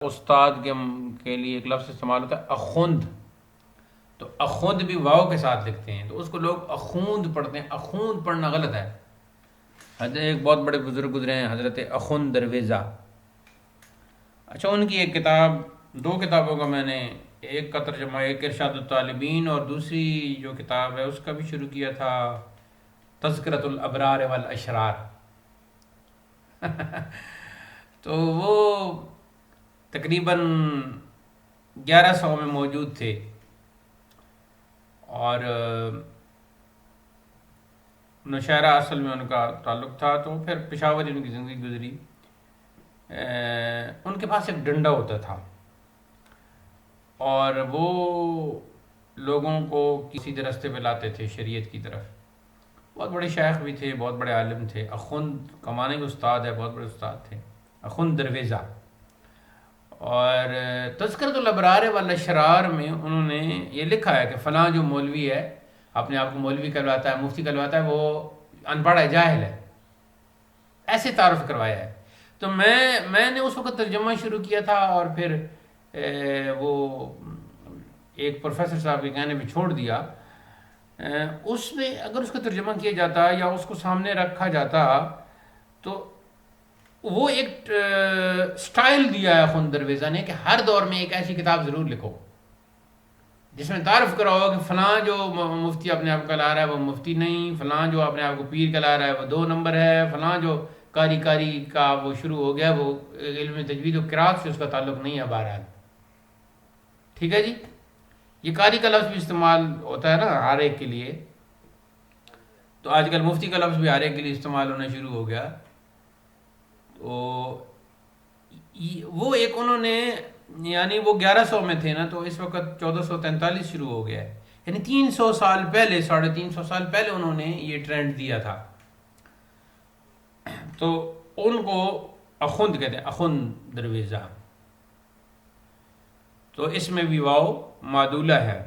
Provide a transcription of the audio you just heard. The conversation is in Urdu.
استاد کے لیے ایک لفظ استعمال ہوتا ہے اخوند، تو اخوند بھی واو کے ساتھ لکھتے ہیں، تو اس کو لوگ اخوند پڑھتے ہیں۔ اخوند پڑھنا غلط ہے۔ حضرت ایک بہت بڑے بزرگ گزرے ہیں، حضرت اخوند درویزہ۔ اچھا، ان کی ایک کتاب، دو کتابوں کا میں نے ایک کا ترجمہ، ایک ارشاد الطالبین اور دوسری جو کتاب ہے اس کا بھی شروع کیا تھا، تذکرۃ الابرار والاشرار۔ تو وہ تقریباً 1100 میں موجود تھے، اور نوشہرہ اصل میں ان کا تعلق تھا، تو پھر پشاور ان کی زندگی گزری۔ ان کے پاس ایک ڈنڈا ہوتا تھا، اور وہ لوگوں کو کسی رستے پہ لاتے تھے شریعت کی طرف۔ بہت بڑے شیخ بھی تھے، بہت بڑے عالم تھے۔ اخوند کمانے کے استاد ہے، بہت بڑے استاد تھے، اخوند درویزہ۔ اور تذکرۃ الابرار والاشرار میں انہوں نے یہ لکھا ہے کہ فلاں جو مولوی ہے، اپنے آپ کو مولوی کہلواتا ہے، مفتی کہلواتا ہے، وہ ان پڑھ ہے، جاہل ہے، ایسے تعارف کروایا ہے۔ تو میں نے اس وقت ترجمہ شروع کیا تھا، اور پھر وہ ایک پروفیسر صاحب کے کہنے پہ چھوڑ دیا۔ اس میں اگر اس کا ترجمہ کیا جاتا یا اس کو سامنے رکھا جاتا، تو وہ ایک سٹائل دیا ہے اخوند درویزہ نے کہ ہر دور میں ایک ایسی کتاب ضرور لکھو جس میں تعارف کرا ہو کہ فلاں جو مفتی اپنے آپ کو کہلا رہا ہے وہ مفتی نہیں، فلاں جو اپنے آپ کو پیر کہلا رہا ہے وہ 2 نمبر ہے، فلاں جو کاری کا وہ شروع ہو گیا وہ علم تجوید و قرات سے اس کا تعلق نہیں ہے۔ بہرحال ٹھیک ہے جی، یہ قاری کا لفظ بھی استعمال ہوتا ہے نا ہر ایک کے لیے، تو آج کل مفتی کا لفظ بھی ہر ایک کے لیے استعمال ہونا شروع ہو گیا۔ تو وہ ایک انہوں نے، یعنی وہ 1100 میں تھے نا، تو اس وقت 1443 شروع ہو گیا ہے، یعنی 300 سال پہلے، 350 سال پہلے انہوں نے یہ ٹرینڈ دیا تھا۔ تو ان کو اخوند کہتے ہیں، اخوند درویزہ۔ تو اس میں بھی واو معدولہ ہے۔